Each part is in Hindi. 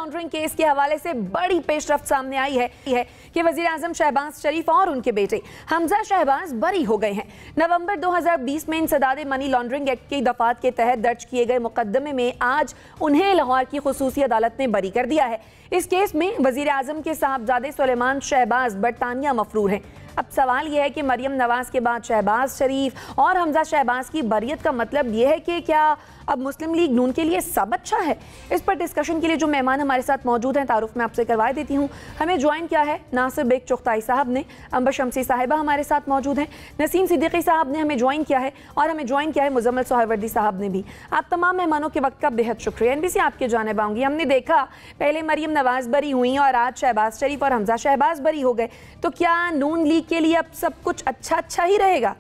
लॉन्ड्रिंग केस के हवाले से बड़ी पेशरफ्त सामने आई है कि वजीर आजम शहबाज शरीफ और उनके बेटे हमजा शहबाज बरी हो गए हैं। नवंबर 2020 में इंसदाद मनी लॉन्ड्रिंग एक्ट की दफात के तहत दर्ज किए गए मुकदमे में आज उन्हें लाहौर की खुसूसी अदालत ने बरी कर दिया है। इस केस में वजीर आजम के साहबजादे सुलेमान शहबाज बरतानिया मफरूर हैं। अब सवाल यह है कि मरियम नवाज के बाद शहबाज शरीफ और हमजा शहबाज की बरियत का मतलब यह है कि क्या अब मुस्लिम लीग नून के लिए सब अच्छा है? इस पर डिस्कशन के लिए जो मेहमान हमारे साथ मौजूद हैं तारुफ में आपसे करवा देती हूँ। हमें ज्वाइन किया है नासिर बेग चुगताई साहब ने, अंबर शमसी साहिबा हमारे साथ मौजूद हैं, नसीम सिद्दीकी साहब ने हमें ज्वाइन किया है और हमें ज्वाइन किया है मुजम्मिल सोहरावर्दी साहब ने भी। आप तमाम मेहमानों के वक्त का बेहद शुक्रिया। NBC आपके जानिब आऊँगी। हमने देखा पहले मरियम नवाज बरी हुई और आज शहबाज शरीफ और हमजा शहबाज बरी हो गए, तो क्या नून लीग के लिए अब सब कुछ अच्छा ही रहेगा?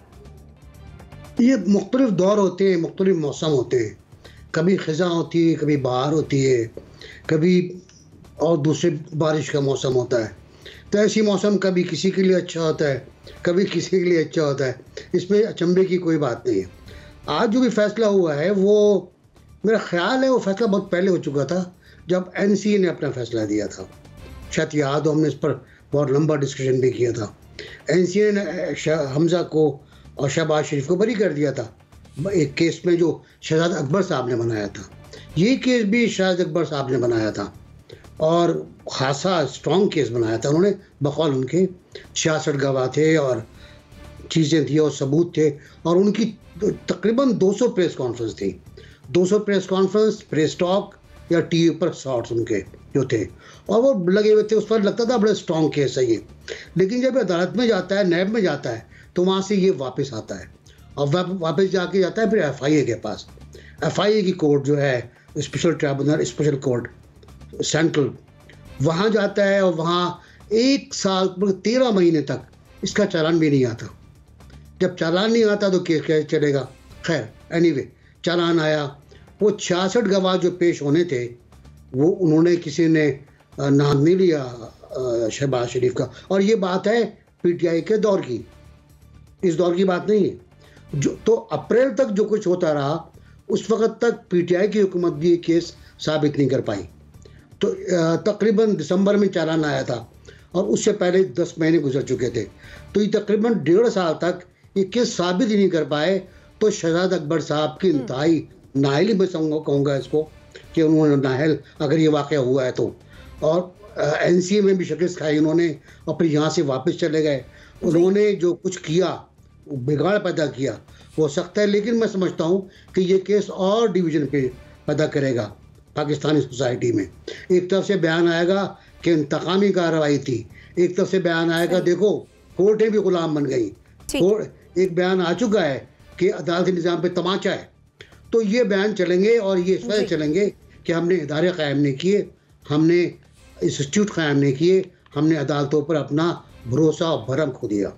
ये मुख्तलिफ दौर होते हैं, मुख्तलिफ मौसम होते हैं, कभी ख़ज़ां होती है, कभी बहार होती है, कभी और दूसरे बारिश का मौसम होता है। तो ऐसी मौसम कभी किसी के लिए अच्छा होता है, कभी किसी के लिए अच्छा होता है। इसमें अचंभे की कोई बात नहीं है। आज जो भी फैसला हुआ है वो मेरा ख्याल है वो फैसला बहुत पहले हो चुका था, जब NCA ने अपना फैसला दिया था। शायद याद हो, हमने इस पर बहुत लंबा डिस्कशन भी किया था। NCA ने हमजा को और शहबाज शरीफ को बरी कर दिया था एक केस में जो शहजाद अकबर साहब ने बनाया था। ये केस भी शहजाद अकबर साहब ने बनाया था और ख़ासा स्ट्रॉन्ग केस बनाया था उन्होंने। बकौल उनके 66 गवाह थे और चीज़ें थी और सबूत थे और उनकी तकरीबन 200 प्रेस कॉन्फ्रेंस थी। 200 प्रेस कॉन्फ्रेंस, प्रेस टॉक या TV पर शॉर्ट्स उनके जो थे और वो लगे हुए थे। उस पर लगता था बड़ा स्ट्रॉन्ग केस है ये। लेकिन जब अदालत में जाता है, नैब में जाता है, तो वहाँ से ये वापस आता है और वापस जाके जाता है फिर FIA के पास। FIA की कोर्ट जो है special tribunal, special court central, वहाँ जाता है और वहाँ 1 साल 13 महीने तक इसका चालान भी नहीं आता। जब चालान नहीं आता तो केस कैसे चलेगा? खैर एनीवे चालान आया। वो 66 गवाह जो पेश होने थे वो उन्होंने किसी ने नाम नहीं लिया शहबाज शरीफ का। और ये बात है PTI के दौर की, इस दौर की बात नहीं है। जो तो अप्रैल तक जो कुछ होता रहा उस वक़्त तक PTI की हुकूमत भी ये केस साबित नहीं कर पाई। तो तकरीबन दिसंबर में चालान आया था और उससे पहले 10 महीने गुजर चुके थे। तो ये तकरीबन 1.5 साल तक ये केस साबित ही नहीं कर पाए। तो शहजाद अकबर साहब की इंतहाई नाहली में कहूँगा इसको कि उन्होंने नाहल अगर ये वाक़या हुआ है तो। और NCA में भी शिकस्त खाई उन्होंने और फिर यहाँ से वापस चले गए। उन्होंने जो कुछ किया, बिगाड़ पैदा किया, हो सकता है। लेकिन मैं समझता हूँ कि ये केस और डिवीज़न पे पैदा करेगा पाकिस्तानी सोसाइटी में। एक तरफ से बयान आएगा कि इंतकामी कार्रवाई थी, एक तरफ से बयान आएगा देखो कोर्टें भी गुलाम बन गई। एक बयान आ चुका है कि अदालती निज़ाम पे तमाचा है। तो ये बयान चलेंगे और ये इस वजह चलेंगे कि हमने इदारे कायम नहीं किए, हमने इंस्टीट्यूट कायम नहीं किए, हमने अदालतों पर अपना भरोसा और भरम खो दिया।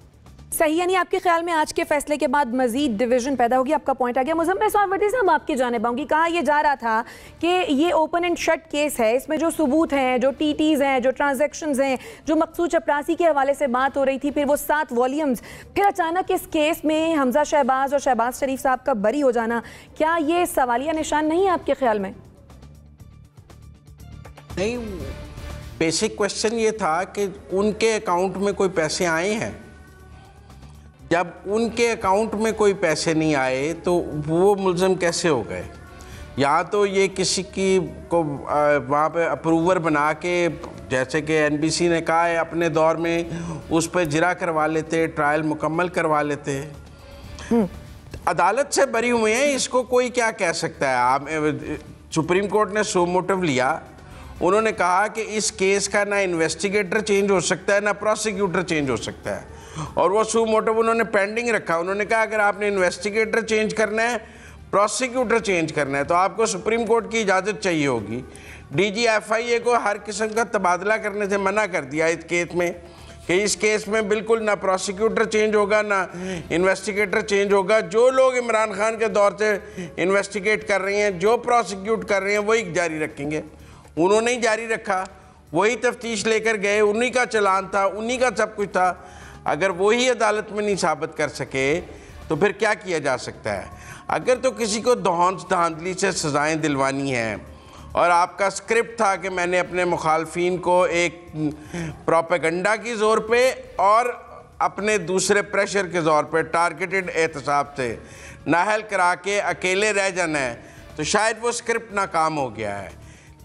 सही, यानी आपके ख्याल में आज के फैसले के बाद मजीद डिवीजन पैदा होगी? आपका पॉइंट आ गया। मुजम्मिल सोहरावर्दी साहब आपकी जानिब आऊंगी। कहा यह जा रहा था कि ये ओपन एंड शट केस है, इसमें जो सबूत हैं, जो TTs हैं, जो ट्रांजैक्शंस हैं, जो मकसूद चपरासी के हवाले से बात हो रही थी, फिर वो 7 वॉल्यूम्स, फिर अचानक इस केस में हमजा शहबाज और शहबाज शरीफ साहब का बरी हो जाना, क्या ये सवालिया निशान नहीं है आपके ख्याल में? नहीं, बेसिक क्वेश्चन ये था कि उनके अकाउंट में कोई पैसे आए हैं। जब उनके अकाउंट में कोई पैसे नहीं आए तो वो मुल्ज़म कैसे हो गए? या तो ये किसी की को वहाँ पे अप्रूवर बना के, जैसे कि NBC ने कहा है अपने दौर में, उस पर जिरा करवा लेते, ट्रायल मुकम्मल करवा लेते। अदालत से बरी हुए हैं, इसको कोई क्या कह सकता है? आप सुप्रीम कोर्ट ने सो मोटिव लिया, उन्होंने कहा कि इस केस का ना इन्वेस्टिगेटर चेंज हो सकता है ना प्रोसिक्यूटर चेंज हो सकता है, और वो सू मोटिव उन्होंने पेंडिंग रखा। उन्होंने कहा अगर आपने इन्वेस्टिगेटर चेंज करना है, प्रोसिक्यूटर चेंज करना है, तो आपको सुप्रीम कोर्ट की इजाज़त चाहिए होगी। DG FIA को हर किस्म का तबादला करने से मना कर दिया इस केस में कि इस केस में बिल्कुल ना प्रोसिक्यूटर चेंज होगा ना इन्वेस्टिगेटर चेंज होगा। जो लोग इमरान खान के दौर से इन्वेस्टिगेट कर रहे हैं, जो प्रोसिक्यूट कर रहे हैं, वही जारी रखेंगे। उन्होंने ही जारी रखा, वही तफ्तीश लेकर गए, उन्हीं का चलान था, उन्हीं का सब कुछ था। अगर वही अदालत में नहीं साबित कर सके तो फिर क्या किया जा सकता है? अगर तो किसी को धौंस धांधली से सज़ाएं दिलवानी हैं और आपका स्क्रिप्ट था कि मैंने अपने मुखालफीन को एक प्रोपेगेंडा की ज़ोर पे और अपने दूसरे प्रेशर के ज़ोर पे टारगेटेड एहतसाब से नाहल करा के अकेले रह जाना है, तो शायद वो स्क्रिप्ट नाकाम हो गया है।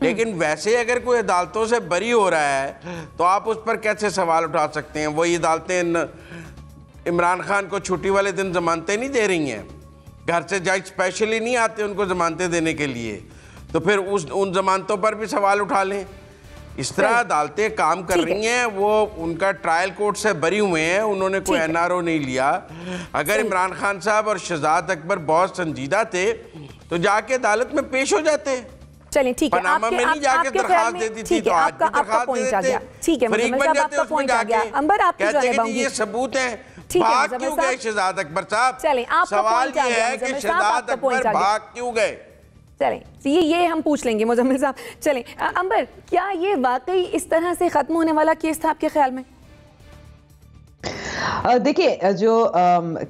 लेकिन वैसे अगर कोई अदालतों से बरी हो रहा है तो आप उस पर कैसे सवाल उठा सकते हैं? वही अदालतें इमरान खान को छुट्टी वाले दिन जमानतें नहीं दे रही हैं, घर से जज स्पेशली नहीं आते उनको जमानतें देने के लिए, तो फिर उन जमानतों पर भी सवाल उठा लें। इस तरह अदालतें काम कर रही हैं, वो उनका ट्रायल कोर्ट से बरी हुए हैं, उन्होंने कोई एनआरओ नहीं लिया। अगर इमरान खान साहब और शहजाद अकबर बहुत संजीदा थे तो जाके अदालत में पेश हो जाते। चलिए ठीक है, पनामा में नहीं जाके दरखास्त दे दी थी, तो आज भी दरखास्त दे देते। ठीक है, फरीक बन जाते उसमें जाके, अंबर आपकी कहते हैं कि ये सबूत है। भाग क्यों गए शहजाद अकबर साहब? चलिए, सवाल ये है कि शहजाद अकबर भाग क्यों गए? चलें, ये हम पूछ लेंगे मुजम्मिल साहब। चलें अंबर, क्या ये वाकई इस तरह से खत्म होने वाला केस था आपके ख्याल में? देखिए, जो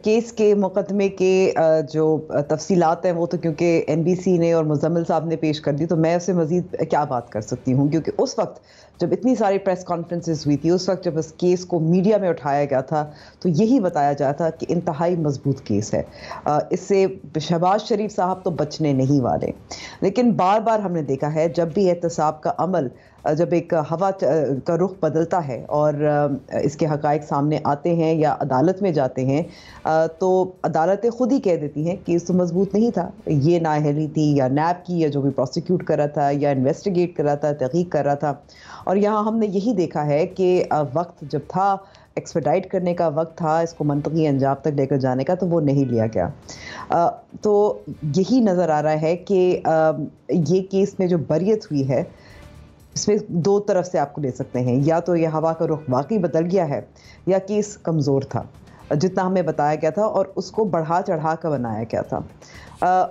केस के मुकदमे के जो तफसीलात हैं वो तो क्योंकि एनबीसी ने और मुजम्मिल साहब ने पेश कर दी, तो मैं उससे मज़ीद क्या बात कर सकती हूँ, क्योंकि उस वक्त जब इतनी सारी प्रेस कॉन्फ्रेंसेस हुई थी, उस वक्त जब इस केस को मीडिया में उठाया गया था तो यही बताया जाता था कि इंतहाई मजबूत केस है, इससे शहबाज शरीफ साहब तो बचने नहीं वाले। लेकिन बार बार हमने देखा है जब भी एहतसाब का अमल, जब एक हवा का रुख बदलता है और इसके हक़ाइक़ सामने आते हैं या अदालत में जाते हैं, तो अदालतें खुद ही कह देती हैं कि इसको मजबूत नहीं था, ये नाअहली थी या नैब की या जो भी प्रोसिक्यूट कर रहा था या इन्वेस्टिगेट कर रहा था, तहक़ीक़ कर रहा था। और यहाँ हमने यही देखा है कि वक्त जब था, एक्सपेडाइट करने का वक्त था, इसको मंतकी अंजाम तक लेकर जाने का, तो वो नहीं लिया गया। तो यही नज़र आ रहा है कि ये केस में जो बरियत हुई है इसमें दो तरफ से आपको ले सकते हैं, या तो ये हवा का रुख वाकई बदल गया है या केस कमज़ोर था जितना हमें बताया गया था और उसको बढ़ा चढ़ा कर बनाया गया था।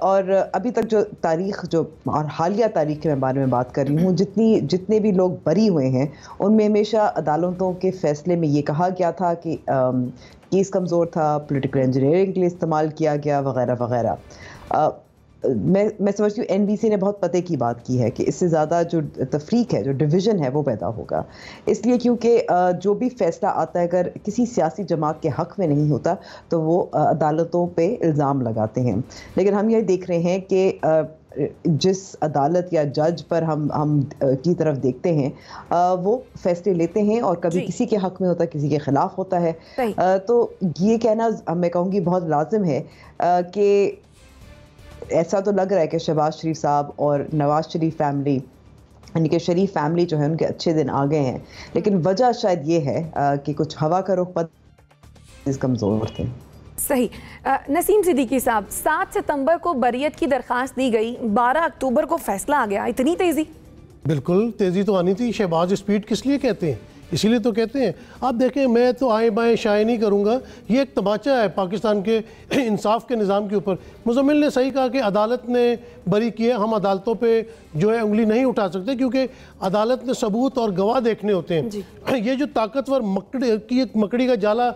और अभी तक जो तारीख़ जो और हालिया तारीख़ के बारे में बात कर रही हूँ, जितने भी लोग बरी हुए हैं उनमें हमेशा अदालतों के फ़ैसले में ये कहा गया था कि केस कमज़ोर था, पॉलिटिकल इंजीनियरिंग के लिए इस्तेमाल किया गया वगैरह वगैरह। मैं समझती हूँ एनबीसी ने बहुत पते की बात की है कि इससे ज़्यादा जो तफरीक है, जो डिवीज़न है वो पैदा होगा, इसलिए क्योंकि जो भी फैसला आता है अगर किसी सियासी जमात के हक़ में नहीं होता तो वो अदालतों पे इल्ज़ाम लगाते हैं। लेकिन हम ये देख रहे हैं कि जिस अदालत या जज पर हम की तरफ देखते हैं वो फैसले लेते हैं और कभी किसी के हक़ में होता है, किसी के ख़िलाफ़ होता है। तो ये कहना मैं कहूँगी बहुत लाजिम है कि ऐसा तो लग रहा है कि शहबाज शरीफ साहब और नवाज शरीफ फैमिली, यानी कि शरीफ फैमिली जो है उनके अच्छे दिन आ गए हैं, लेकिन वजह शायद ये है कि कुछ हवा का रुख कमज़ोर थे। सही। नसीम सिद्दीकी साहब, 7 सितंबर को बरियत की दरखास्त दी गई, 12 अक्टूबर को फैसला आ गया, इतनी तेज़ी? बिल्कुल तेज़ी तो आनी थी। शहबाज स्पीड किस लिए कहते हैं? इसीलिए तो कहते हैं। आप देखें, मैं तो आए बाएँ शाये नहीं करूँगा, ये एक तमाचा है पाकिस्तान के इंसाफ के निज़ाम के ऊपर। मुजम्मिल ने सही कहा कि अदालत ने बरी किए, हम अदालतों पे जो है उंगली नहीं उठा सकते क्योंकि अदालत ने सबूत और गवाह देखने होते हैं। ये जो ताकतवर मकड़ी का जाला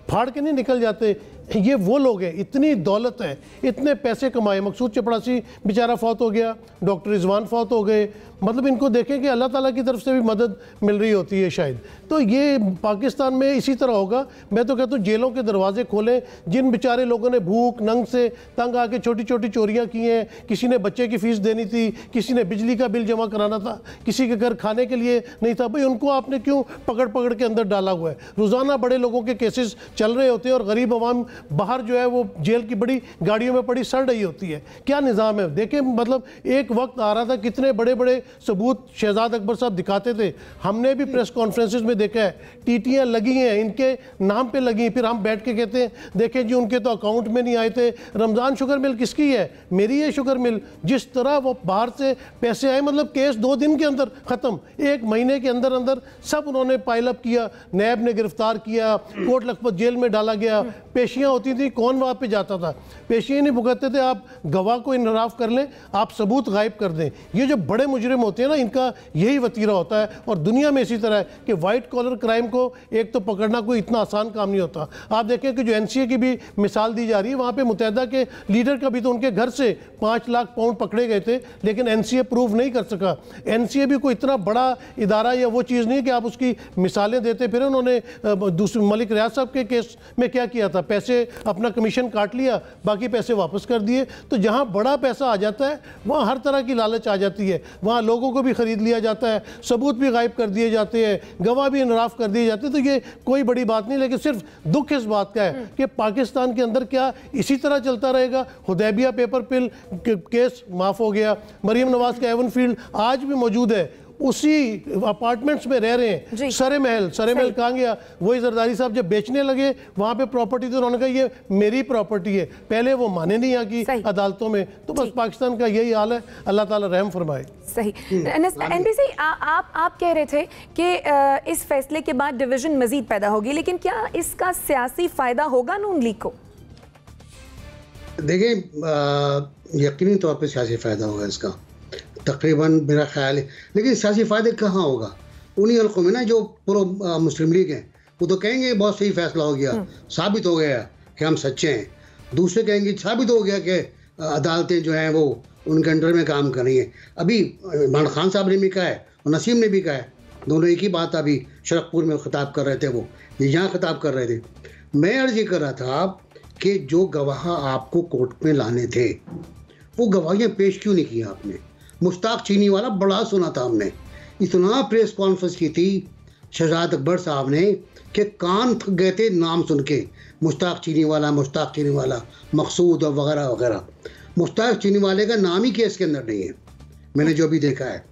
फाड़ के नहीं निकल जाते, ये वो लोग हैं, इतनी दौलत है, इतने पैसे कमाए। मकसूद चपड़ासी बेचारा फौत हो गया, डॉक्टर रिजवान फौत हो गए, मतलब इनको देखें कि अल्लाह ताला की तरफ से भी मदद मिल रही होती है शायद। तो ये पाकिस्तान में इसी तरह होगा। मैं तो कहता हूँ जेलों के दरवाजे खोलें। जिन बेचारे लोगों ने भूख नंग से तंग आके छोटी छोटी चोरियाँ की हैं, किसी ने बच्चे की फ़ीस देनी थी, किसी ने बिजली का बिल जमा कराना था, किसी के घर खाने के लिए नहीं था, भाई उनको आपने क्यों पकड़ पकड़ के अंदर डाला हुआ है? रोज़ाना बड़े लोगों के केसेस चल रहे होते हैं और गरीब अवाम बाहर जो है वो जेल की बड़ी गाड़ियों में पड़ी सड़ रही होती है। क्या निज़ाम है? देखें, मतलब एक वक्त आ रहा था, कितने बड़े बड़े सबूत शहजाद अकबर साहब दिखाते थे। हमने भी प्रेस कॉन्फ्रेंसेस में देखा है, टीटियाँ लगी हैं, इनके नाम पे लगी, फिर हम बैठ के कहते हैं देखें जी उनके तो अकाउंट में नहीं आए थे। रमज़ान शुगर मिल किसकी है? मेरी है शुगर मिल। जिस तरह वो बाहर से पैसे आए, मतलब केस 2 दिन के अंदर ख़त्म, 1 महीने के अंदर अंदर सब उन्होंने पाइल अप किया, नैब ने गिरफ्तार किया, कोट लखपत जेल में डाला गया, पेशियाँ पेशियाँ होती थी, कौन वहाँ पे जाता था? पेशियाँ नहीं भुगतते थे, आप गवाह को इनराफ कर लें, आप सबूत गायब कर दें। ये जो बड़े मुजरिम होते हैं ना, इनका यही वतीरा होता है। और दुनिया में इसी तरह है कि वाइट कॉलर क्राइम को एक तो पकड़ना कोई इतना आसान काम नहीं होता। आप देखें कि जो NCA की भी मिसाल दी जा रही है, वहाँ पे मुत्तहिदा के लीडर का भी तो उनके घर से 5 लाख पाउंड पकड़े गए थे, लेकिन NCA प्रूव नहीं कर सका। NCA भी कोई इतना बड़ा इदारा या वो चीज़ नहीं कि आप उसकी मिसालें देते फिर। उन्होंने दूसरे मलिक रियाज साहब के केस में क्या किया था, पैसे अपना कमीशन काट लिया, बाकी पैसे वापस कर दिए। तो जहाँ बड़ा पैसा आ जाता है वहाँ हर तरह की लालच आ जाती है, वहाँ लोगों को भी ख़रीद लिया जाता है, सबूत भी गायब कर दिए जाते हैं, गवाह भी इनराफ कर दिए जाते हैं। तो ये कोई बड़ी बात नहीं, लेकिन सिर्फ दुख इस बात का है कि पाकिस्तान के अंदर क्या इसी तरह चलता रहेगा? हुदैबिया पेपर पिल केस माफ़ हो गया, मरीम नवाज का एवन फील्ड आज भी मौजूद है, उसी अपार्टमेंट्स में रह रहे हैं। सरे महल कहाँ गया? वही जरदारी साहब जब बेचने लगे वहाँ पे प्रॉपर्टी, तो उन्होंने कहा ये मेरी प्रॉपर्टी है, पहले वो माने नहीं यहाँ की अदालतों में। तो बस पाकिस्तान का यही हाल है, अल्लाह ताला रहम फरमाए। सही। NBC, आप कह रहे थे कि इस फैसले के बाद डिवीजन मजीद पैदा होगी, लेकिन क्या इसका सियासी फायदा होगा नून लीग को? देखिए, यकीनी तौर पर सियासी फायदा होगा इसका, तकरीबन मेरा ख्याल है। लेकिन सियासी फ़ायदे कहाँ होगा? उन्हीं हल्कों में ना जो पूरा मुस्लिम लीग है, वो तो कहेंगे बहुत सही फैसला हो गया, साबित हो गया कि हम सच्चे हैं। दूसरे कहेंगे साबित हो गया कि अदालतें जो हैं वो उनके अंडर में काम कर रही हैं। अभी इमरान खान साहब ने भी कहा है और नसीम ने भी कहा है, दोनों एक ही बात अभी शरकपुर में खिताब कर रहे थे, वो यहाँ खिताब कर रहे थे। मैं अर्ज़ ये कर रहा था कि जो गवाह आपको कोर्ट में लाने थे, वो गवाहियाँ पेश क्यों नहीं की आपने? मुश्ताक चीनी वाला बड़ा सुना था हमने, इतना प्रेस कॉन्फ्रेंस की थी शहजाद अकबर साहब ने कि कान थक गए थे नाम सुन के। मुश्ताक चीनी वाला, मकसूद और वगैरह वगैरह। मुश्ताक चीनी वाले का नाम ही केस के अंदर नहीं है, मैंने जो भी देखा है।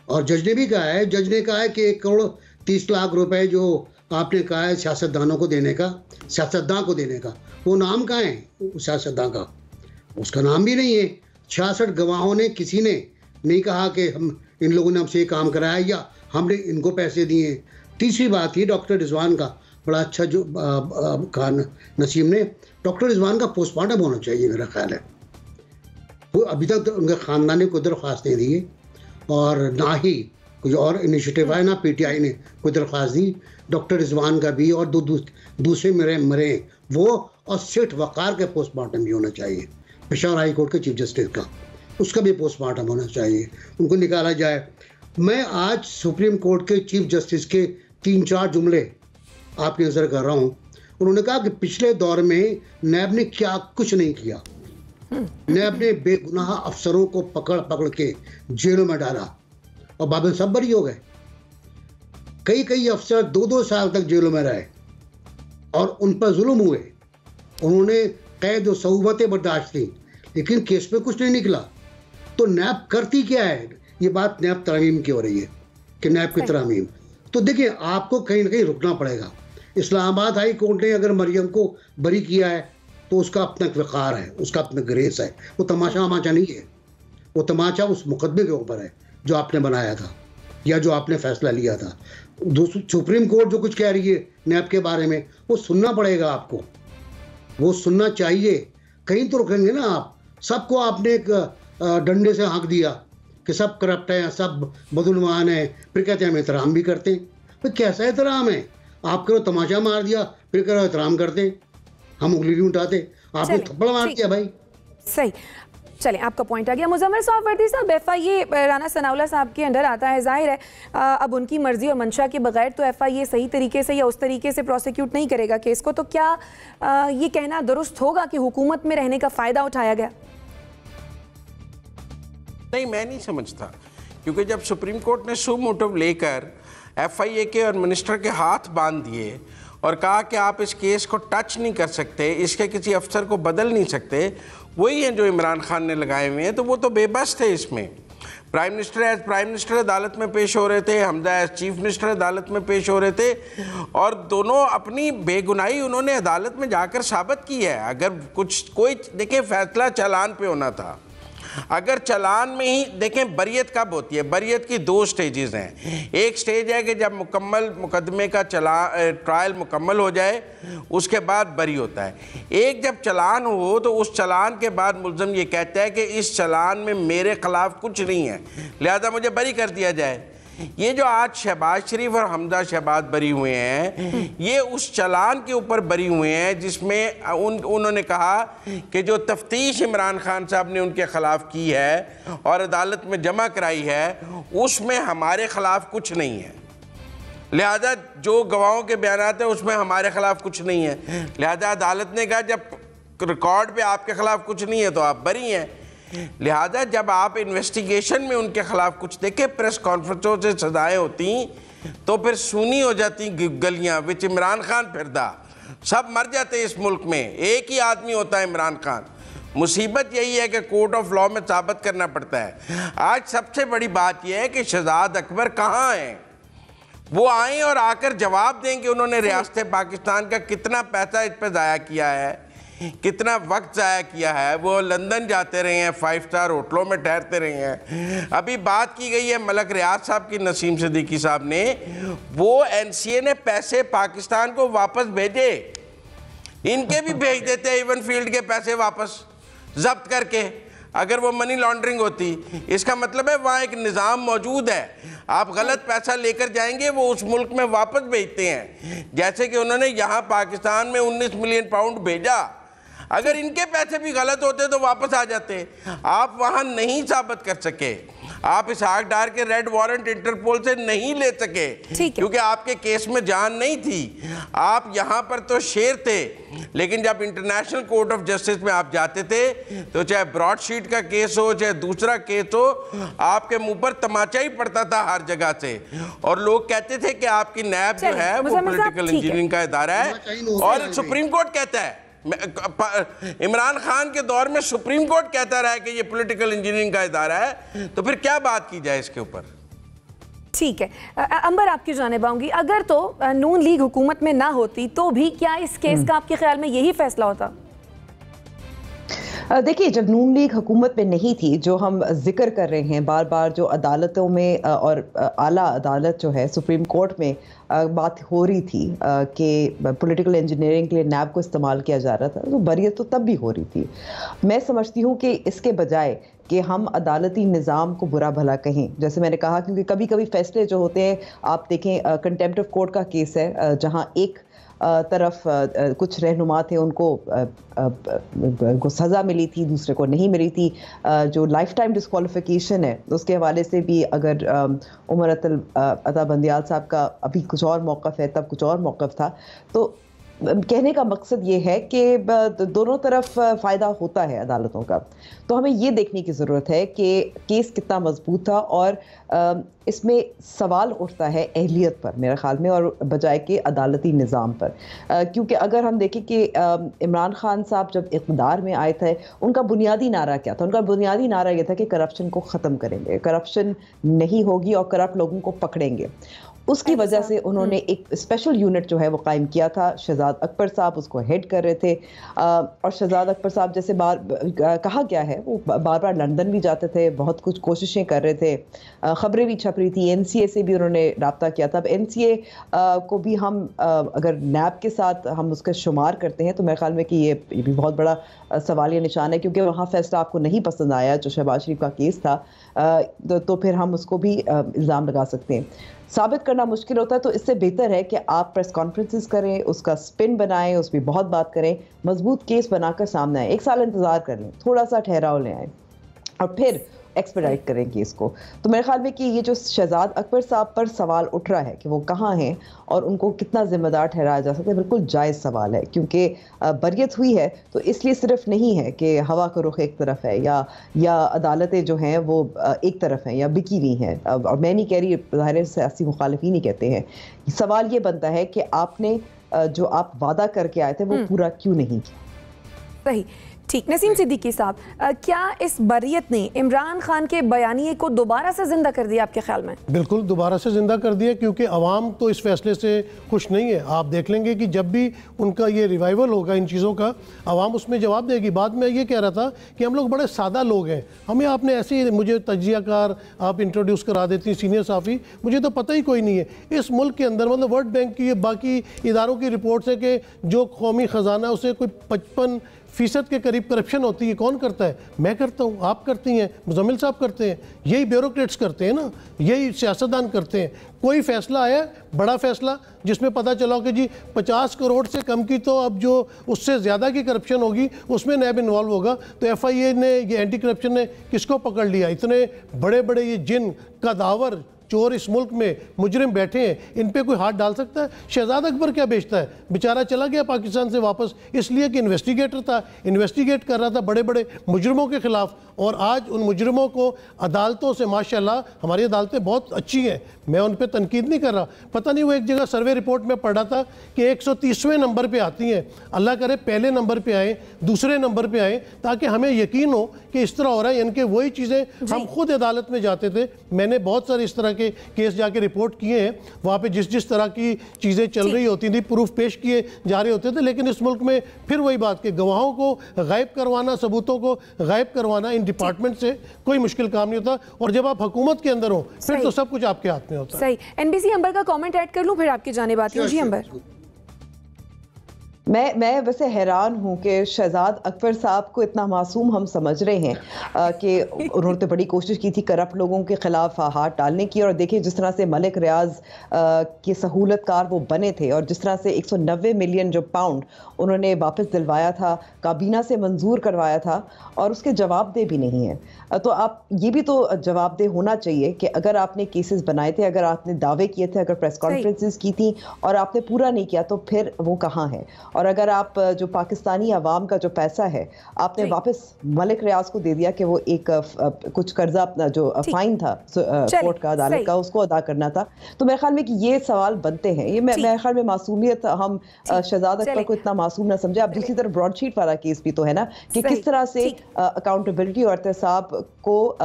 और जज ने भी कहा है, जज ने कहा है कि 1 करोड़ 30 लाख रुपए जो आपने कहा है सियासतदानों को देने का, सियासतदान को देने का, वो नाम कहाँ है सियासतदान का? उसका नाम भी नहीं है। 66 गवाहों ने किसी ने नहीं कहा कि हम इन लोगों ने हमसे ये काम कराया या हमने इनको पैसे दिए। तीसरी बात ये डॉक्टर रिजवान का बड़ा अच्छा जो कहा नसीम ने, डॉक्टर रिजवान का पोस्टमार्टम होना चाहिए मेरा ख्याल है। वो अभी तक तो उनके ख़ानदान ने कोई दरख्वास्त नहीं दी है और ना ही कोई और इनिशिएटिव आया, ना PTI ने कोई दरख्वास्त दी। डॉक्टर रिजवान का भी और दूसरे मरे वो, और सेठ वक़ार के पोस्टमार्टम भी होना चाहिए, पेशावर हाई कोर्ट के चीफ जस्टिस का, उसका भी पोस्टमार्टम होना चाहिए, उनको निकाला जाए। मैं आज सुप्रीम कोर्ट के चीफ जस्टिस के 3-4 जुमले आपकी नज़र कर रहा हूँ। उन्होंने कहा कि पिछले दौर में नैब ने क्या कुछ नहीं किया। नैब ने बेगुनाह अफसरों को पकड़ के जेलों में डाला और बाबल सब बरी हो गए। कई अफसर 2-2 साल तक जेलों में रहे और उन पर जुल्म हुए। उन्होंने कैद और सऊबतें बर्दाश्त की, लेकिन केस में कुछ नहीं निकला। तो नैब करती क्या है? ये बात नैब तरमीम की हो रही है कि नैब की तरमीम। तो देखिए, आपको कहीं ना कहीं रुकना पड़ेगा। इस्लामाबाद हाई कोर्ट ने अगर मरियम को बरी किया है तो उसका अपना वक़ार है, उसका अपना ग्रेस है। वो तमाशा नहीं है, वो तमाशा उस मुकदमे के ऊपर है जो आपने बनाया था या जो आपने फैसला लिया था। सुप्रीम कोर्ट जो कुछ कह रही है नैब के बारे में, वो सुनना पड़ेगा आपको, वो सुनना चाहिए। कहीं तो रुकेंगे ना आप। सबको आपने एक डंडे से हाँक दिया कि सब करप्ट हैं, सब बदुलमान हैं, फिर कहते हैं हम एहतराम भी करते हैं। तो कैसा एहतराम है? आप करो तमाशा मार दिया, फिर करो एहतराम करते हैं, हम उंगली नहीं उठाते, आपने थप्पड़ मार दिया भाई। सही, चलें, आपका पॉइंट आ गया। मुजम्मिल सौफवर्दी साहब, FIA राना सनाउल्लाह साहब के अंडर आता है, जाहिर है अब उनकी मर्जी और मंशा के बगैर तो FIA सही तरीके से या उस तरीके से प्रोसिक्यूट नहीं करेगा केस को। तो क्या ये कहना दुरुस्त होगा कि हुकूमत में रहने का फ़ायदा उठाया गया? नहीं, मैं नहीं समझता, क्योंकि जब सुप्रीम कोर्ट ने सू मोटिव लेकर FIA के और मिनिस्टर के हाथ बांध दिए और कहा कि आप इस केस को टच नहीं कर सकते, इसके किसी अफसर को बदल नहीं सकते, वही हैं जो इमरान खान ने लगाए हुए हैं, तो वो तो बेबस थे इसमें। Prime minister as prime minister अदालत में पेश हो रहे थे, हमजा एज चीफ मिनिस्टर अदालत में पेश हो रहे थे, और दोनों अपनी बेगुनाही उन्होंने अदालत में जाकर साबित की है। अगर कोई देखिए, फैसला चालान पे होना था, अगर चालान में ही देखें, बरियत कब होती है? बरियत की 2 स्टेजेस हैं। एक स्टेज है कि जब मुकम्मल मुकदमे का ट्रायल मुकम्मल हो जाए, उसके बाद बरी होता है। एक जब चालान हो तो उस चालान के बाद मुल्ज़म ये कहता है कि इस चालान में मेरे खिलाफ कुछ नहीं है, लिहाजा मुझे बरी कर दिया जाए। ये जो आज शहबाज शरीफ और हमजा शहबाज बरी हुए हैं, ये उस चालान के ऊपर बरी हुए हैं जिसमें उन्होंने कहा कि जो तफ्तीश इमरान खान साहब ने उनके ख़िलाफ़ की है और अदालत में जमा कराई है, उसमें हमारे ख़िलाफ़ कुछ नहीं है। लिहाजा जो गवाहों के बयानात हैं उसमें हमारे ख़िलाफ़ कुछ नहीं है। लिहाजा अदालत ने कहा जब रिकॉर्ड पे आपके ख़िलाफ़ कुछ नहीं है तो आप बरी हैं। लिहाजा जब आप इन्वेस्टिगेशन में उनके खिलाफ कुछ देखें, प्रेस कॉन्फ्रेंसों से सजाएं होती तो फिर सुनी हो जाती गलियां विच इमरान खान फिरदा, सब मर जाते इस मुल्क में, एक ही आदमी होता है इमरान खान। मुसीबत यही है कि कोर्ट ऑफ लॉ में साबित करना पड़ता है। आज सबसे बड़ी बात यह है कि शहजाद अकबर कहाँ हैं, वो आएँ और आकर जवाब दें कि उन्होंने रियासत पाकिस्तान का कितना पैसा इस पर ज़ाया किया है, कितना वक्त ज़ाया किया है। वो लंदन जाते रहे हैं, 5 स्टार होटलों में ठहरते रहे हैं। अभी बात की गई है मलक रियाज साहब की, नसीम सिद्दीकी साहब ने, वो NCA ने पैसे पाकिस्तान को वापस भेजे, इनके भी भेज देते हैं इवन फील्ड के पैसे वापस जब्त करके, अगर वो मनी लॉन्ड्रिंग होती। इसका मतलब है वहाँ एक निज़ाम मौजूद है, आप गलत पैसा लेकर जाएंगे वो उस मुल्क में वापस भेजते हैं। जैसे कि उन्होंने यहाँ पाकिस्तान में 19 मिलियन पाउंड भेजा, अगर इनके पैसे भी गलत होते तो वापस आ जाते। आप वहाँ नहीं साबित कर सके, आप इसहाक डार के रेड वारंट इंटरपोल से नहीं ले सके क्योंकि आपके केस में जान नहीं थी। आप यहाँ पर तो शेर थे, लेकिन जब इंटरनेशनल कोर्ट ऑफ जस्टिस में आप जाते थे तो चाहे ब्रॉडशीट का केस हो चाहे दूसरा केस हो, आपके मुंह पर तमाचा ही पड़ता था हर जगह से, और लोग कहते थे कि आपकी नैब जो है वो पॉलिटिकल इंजीनियरिंग का इदारा है। और सुप्रीम कोर्ट कहता है, इमरान खान के दौर में सुप्रीम कोर्ट कहता रहा है कि ये पॉलिटिकल इंजीनियरिंग का इदारा है, तो फिर क्या बात की जाए इसके ऊपर। ठीक है, अंबर आपकी जानिब आऊंगी। अगर तो नून लीग हुकूमत में ना होती तो भी क्या इस केस का आपके ख्याल में यही फैसला होता? देखिए, जब नून लीग हुकूमत में नहीं थी, जो हम जिक्र कर रहे हैं बार बार, जो अदालतों में और आला अदालत जो है सुप्रीम कोर्ट में बात हो रही थी कि पॉलिटिकल इंजीनियरिंग के लिए नैब को इस्तेमाल किया जा रहा था, तो बरियत तो तब भी हो रही थी। मैं समझती हूँ कि इसके बजाय कि हम अदालती निज़ाम को बुरा भला कहें, जैसे मैंने कहा, क्योंकि कभी कभी फैसले जो होते हैं, आप देखें कंटेम्प्ट ऑफ कोर्ट का केस है जहाँ एक तरफ कुछ रहनुमा थे, उनको सज़ा मिली थी, दूसरे को नहीं मिली थी। जो लाइफ टाइम डिस्क्वालिफिकेशन है उसके हवाले से भी अगर उमर अता बंदियाल साहब का अभी कुछ और मौक़िफ़ है, तब कुछ और मौक़िफ़ था। तो कहने का मकसद ये है कि दोनों तरफ फ़ायदा होता है अदालतों का। तो हमें ये देखने की ज़रूरत है कि केस कितना मजबूत था, और इसमें सवाल उठता है अहलियत पर मेरे ख्याल में, और बजाय के अदालती निज़ाम पर। क्योंकि अगर हम देखें कि इमरान खान साहब जब इक़्तिदार में आए थे, उनका बुनियादी नारा क्या था? उनका बुनियादी नारा ये था कि करप्शन को ख़त्म करेंगे, करप्शन नहीं होगी और करप्ट लोगों को पकड़ेंगे। उसकी वजह से उन्होंने एक स्पेशल यूनिट जो है वो कायम किया था। शहजाद अकबर साहब उसको हेड कर रहे थे, और शहजाद अकबर साहब जैसे कहा गया है वो बार बार लंदन भी जाते थे, बहुत कुछ कोशिशें कर रहे थे, ख़बरें भी छप रही थी, NCA से भी उन्होंने रब्ता किया था। अब NCA को भी हम अगर नैब के साथ हम उसका शुमार करते हैं तो मेरे ख्याल में कि ये भी बहुत बड़ा सवालिया निशान है, क्योंकि वहाँ फैसला आपको नहीं पसंद आया जो शहबाज शरीफ का केस था, तो फिर हम उसको भी इल्ज़ाम लगा सकते हैं। साबित करना मुश्किल होता है, तो इससे बेहतर है कि आप प्रेस कॉन्फ्रेंसेस करें, उसका स्पिन बनाएं, उस पर बहुत बात करें, मजबूत केस बनाकर सामने आए, 1 साल इंतज़ार कर लें, थोड़ा सा ठहराव ले आए और फिर एक्सपेडाइट करें केस को। तो मेरे ख्याल में कि ये जो शहजाद अकबर साहब पर सवाल उठ रहा है कि वो कहाँ हैं और उनको कितना जिम्मेदार ठहराया जा सकता है, बिल्कुल जायज़ सवाल है, क्योंकि बरियत हुई है तो इसलिए सिर्फ नहीं है कि हवा का रुख एक तरफ है या अदालतें जो हैं वो एक तरफ हैं या बिकी हुई हैं। और मैं नहीं कह रही, ज़ाहिर सियासी मुखालिफिन ही कहते हैं। सवाल ये बनता है कि आपने जो आप वादा करके आए थे वो पूरा क्यों नहीं किया। सही। ठीक, नसीम सिद्दीकी साहब, क्या इस बरियत ने इमरान खान के बयानिए को दोबारा से जिंदा कर दिया आपके ख्याल में? बिल्कुल दोबारा से जिंदा कर दिया, क्योंकि अवाम तो इस फैसले से खुश नहीं है। आप देख लेंगे कि जब भी उनका ये रिवाइवल होगा इन चीज़ों का, अवाम उसमें जवाब देगी। बाद में ये कह रहा था कि हम लोग बड़े सादा लोग हैं, हमें आपने ऐसे ही मुझे तजियाकार आप इंट्रोड्यूस करा देती सीनियर साफ़ी, मुझे तो पता ही कोई नहीं है इस मुल्क के अंदर। मतलब वर्ल्ड बैंक की बाकी इदारों की रिपोर्ट्स है कि जो कौमी ख़जाना उसे कोई 55% के करीब करप्शन होती है। कौन करता है? मैं करता हूँ, आप करती हैं, मुजम्मिल साहब करते हैं, यही ब्यूरोक्रेट्स करते हैं ना, यही सियासतदान करते हैं। कोई फैसला आया बड़ा फैसला जिसमें पता चला कि जी 50 करोड़ से कम की तो अब जो उससे ज़्यादा की करप्शन होगी उसमें नैब इन्वॉल्व होगा, तो FIA ने, ये एंटी करप्शन ने किसको पकड़ लिया? इतने बड़े बड़े ये जिन कदावर चोर इस मुल्क में मुजरिम बैठे हैं, इन पे कोई हाथ डाल सकता है? शहजाद अकबर क्या बेचता है? बेचारा चला गया पाकिस्तान से वापस, इसलिए कि इन्वेस्टिगेटर था, इन्वेस्टिगेट कर रहा था बड़े बड़े मुजरिमों के खिलाफ। और आज उन मुजरिमों को अदालतों से, माशाल्लाह हमारी अदालतें बहुत अच्छी हैं, मैं उन पर तनकीद नहीं कर रहा। पता नहीं वो एक जगह सर्वे रिपोर्ट में पढ़ा था कि 130वें नंबर पर आती हैं। अल्लाह करे पहले नंबर पर आए, दूसरे नंबर पर आए, ताकि हमें यकीन हो कि इस तरह हो रहा है। यानी कि वही चीज़ें हम खुद अदालत में जाते थे, मैंने बहुत सारे इस तरह के केस जाके रिपोर्ट किए हैं, वहाँ पे जिस तरह की चीज़ें चल रही होती थी, प्रूफ पेश किए जा रहे होते थे। लेकिन इस मुल्क में फिर वही बात कि गवाहों को गायब करवाना, सबूतों को गायब करवाना इन डिपार्टमेंट से कोई मुश्किल काम नहीं होता। और जब आप हुकूमत के अंदर हो फिर तो सब कुछ आपके हाथ में होता है। सही। NBC अंबर का कमेंट ऐड कर लूँ, फिर आपकी जानिब आती हूँ। जी अंबर। मैं वैसे हैरान हूँ कि शहजाद अकबर साहब को इतना मासूम हम समझ रहे हैं कि उन्होंने तो बड़ी कोशिश की थी करप्ट लोगों के खिलाफ हाथ डालने की। और देखिए जिस तरह से मलिक रियाज के सहूलतकार वो बने थे, और जिस तरह से 190 मिलियन जो पाउंड उन्होंने वापस दिलवाया था, काबीना से मंजूर करवाया था, और उसके जवाबदेह भी नहीं है। तो आप ये भी तो जवाबदेह होना चाहिए कि अगर आपने केसेस बनाए थे, अगर आपने दावे किए थे, अगर प्रेस कॉन्फ्रेंसेस की थी और आपने पूरा नहीं किया, तो फिर वो कहाँ है? और अगर आप जो पाकिस्तानी अवाम का जो पैसा है आपने वापस मलिक रियाज को दे दिया कि वो एक कुछ कर्जा अपना जो फाइन था कोर्ट का, अदालत का, उसको अदा करना था, तो मेरे ख्याल में कि ये सवाल बनते हैं। ये मेरे ख्याल में मासूमियत, हम शहजाद अकबर को इतना मासूम ना समझे। अब दूसरी तरफ ब्रॉडशीट वाला केस भी तो है ना, कि किस तरह से अकाउंटेबिलिटी और एहतसाब को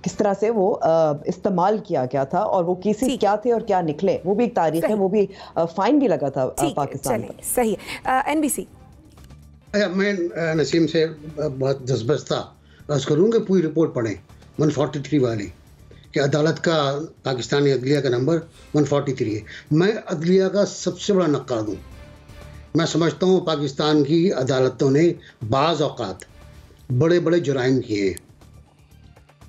किस तरह से वो इस्तेमाल किया गया था, और वो केसेस क्या थे और क्या निकले, वो भी एक तारीख है। वो भी फाइन भी लगा था पाकिस्तान पर। सही है। NBC। मैं नसीम से बहुत जज्बस्ता अर्ज करूँगा, पूरी रिपोर्ट पढ़ें 143 वाली, कि अदालत का, पाकिस्तानी अदलिया का नंबर 143 है। मैं अदलिया का सबसे बड़ा नक्काद हूँ। मैं समझता हूँ पाकिस्तान की अदालतों ने बाज़ औक़ात बड़े बड़े जुराइम किए हैं।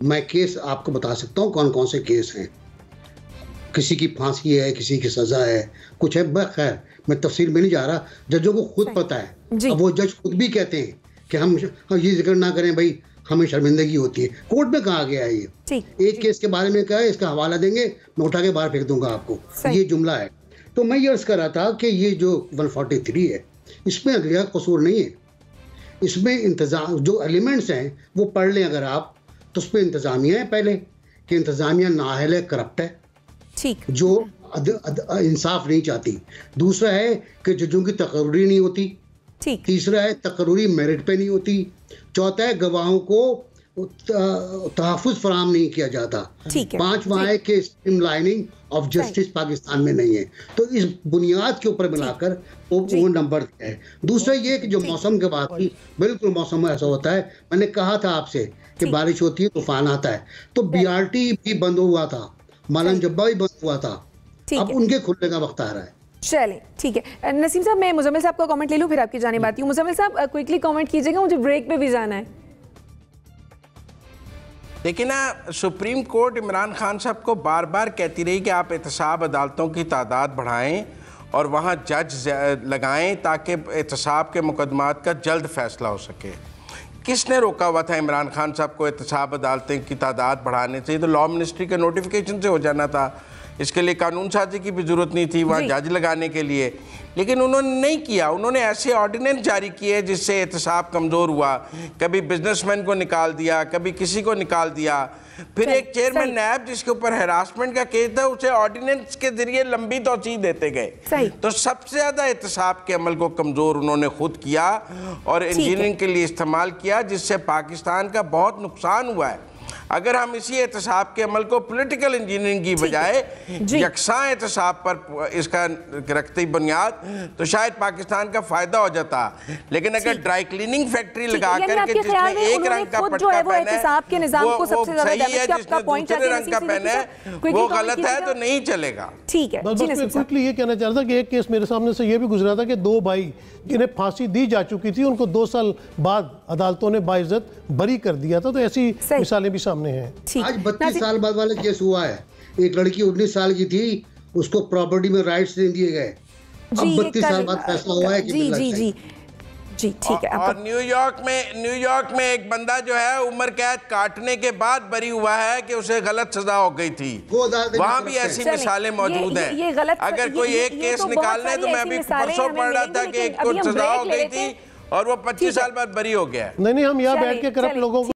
मैं केस आपको बता सकता हूँ कौन कौन से केस हैं। किसी की फांसी है, किसी की सज़ा है, कुछ है। खैर मैं तफसील में नहीं जा रहा, जजों को खुद पता है। अब वो जज खुद भी कहते हैं कि हम ये जिक्र ना करें भाई, हमें शर्मिंदगी होती है। कोर्ट में कहा गया है ये, एक केस के बारे में कहा है, इसका हवाला देंगे, मैं उठा के बाहर फेंक दूंगा आपको, ये जुमला है। तो मैं ये अर्ज़ कर रहा था कि ये जो 143 है, इसमें अदलिया का कसूर नहीं है। इसमें इंतज़ाम जो एलिमेंट्स हैं वो पढ़ लें अगर आप, तो उस पर इंतज़ामिया है पहले कि इंतज़ामिया नाअहल है, करप्ट है, ठीक, जो इंसाफ नहीं चाहती। दूसरा है कि जजों की तकर्री नहीं होती, ठीक। तीसरा है तकर्री मेरिट पे नहीं होती। चौथा है गवाहों को तहफ़्फ़ुज़ फराहम नहीं किया जाता। पांचवा है कि स्ट्रीमलाइनिंग ऑफ जस्टिस पाकिस्तान में नहीं है। तो इस बुनियाद के ऊपर मिलाकर वो नंबर है। दूसरा ये कि जो मौसम के बाद की, बिल्कुल मौसम ऐसा होता है, मैंने कहा था आपसे कि बारिश होती है, तूफान आता है, तो BRT भी बंद हुआ था, मालन जब्बा भी बंद हुआ था, अब उनके खुलने का वक्त आ रहा है। चलें, ठीक है। नसीम साहब, मैं मुजम्मिल साहब का कमेंट ले लूँ, फिर आपकी जानिब आती हूँ। मुजम्मिल साहब क्विकली कमेंट कीजिएगा, मुझे ब्रेक पे भी जाना है। लेकिन सुप्रीम कोर्ट इमरान खान साहब को बार बार कहती रही कि आप एहतसाब अदालतों की तादाद बढ़ाएं और वहाँ जज लगाएं ताकि एहतसाब के मुकदमात का जल्द फैसला हो सके। किसने रोका हुआ था इमरान खान साहब को एहतसाब अदालतें की तादाद बढ़ाने से? तो लॉ मिनिस्ट्री के नोटिफिकेशन से हो जाना था इसके लिए कानून साजी की भी जरूरत नहीं थी वहाँ जज लगाने के लिए, लेकिन उन्होंने नहीं किया। उन्होंने ऐसे ऑर्डिनेंस जारी किए जिससे एहतसाब कमज़ोर हुआ, कभी बिजनेसमैन को निकाल दिया, कभी किसी को निकाल दिया। फिर एक चेयरमैन नैब जिसके ऊपर हैरासमेंट का केस था, उसे ऑर्डिनेंस के जरिए लंबी तोसी देते गए। तो सबसे ज्यादा एहतसाब के अमल को कमजोर उन्होंने खुद किया और इंजीनियरिंग के लिए इस्तेमाल किया, जिससे पाकिस्तान का बहुत नुकसान हुआ है। अगर हम इसी एहतसाब के अमल को पॉलिटिकल इंजीनियरिंग की बजाय यकसा एहतसाब पर इसका रखती बुनियाद, तो शायद पाकिस्तान का फायदा हो जाता। लेकिन अगर ड्राई क्लीनिंग फैक्ट्री लगा करके जिसने एक रंग का पटका पहना है वो सही है, जिसने दूसरे रंग का पहना है वो गलत है, तो नहीं चलेगा। ठीक है, बस मैं क्विकली ये कहना चाह रहा था कि एक केस मेरे सामने से ये भी गुजरा था कि 2 भाई जिन्हें फांसी दी जा चुकी थी उनको 2 साल बाद अदालतों ने बाइज्जत बरी कर दिया था। तो ऐसी मिसालें भी सामने हैं। आज 32 साल बाद वाला केस हुआ है। एक लड़की 19 साल की थी, उसको प्रॉपर्टी में राइट्स नहीं दिए गए। अब 32 साल बाद फैसला हुआ है कि जी ठीक है। और न्यूयॉर्क में एक बंदा जो है उम्र कैद काटने के बाद बरी हुआ है कि उसे गलत सजा हो गई थी। वहाँ भी ऐसी मिसालें मौजूद हैं। अगर कोई एक केस निकालना है तो मैं अभी परसों पढ़ रहा था कि एक को सजा हो गई थी और वो 25 साल बाद बरी हो गया। नहीं, हम यहाँ बैठ के करप्ट लोगों को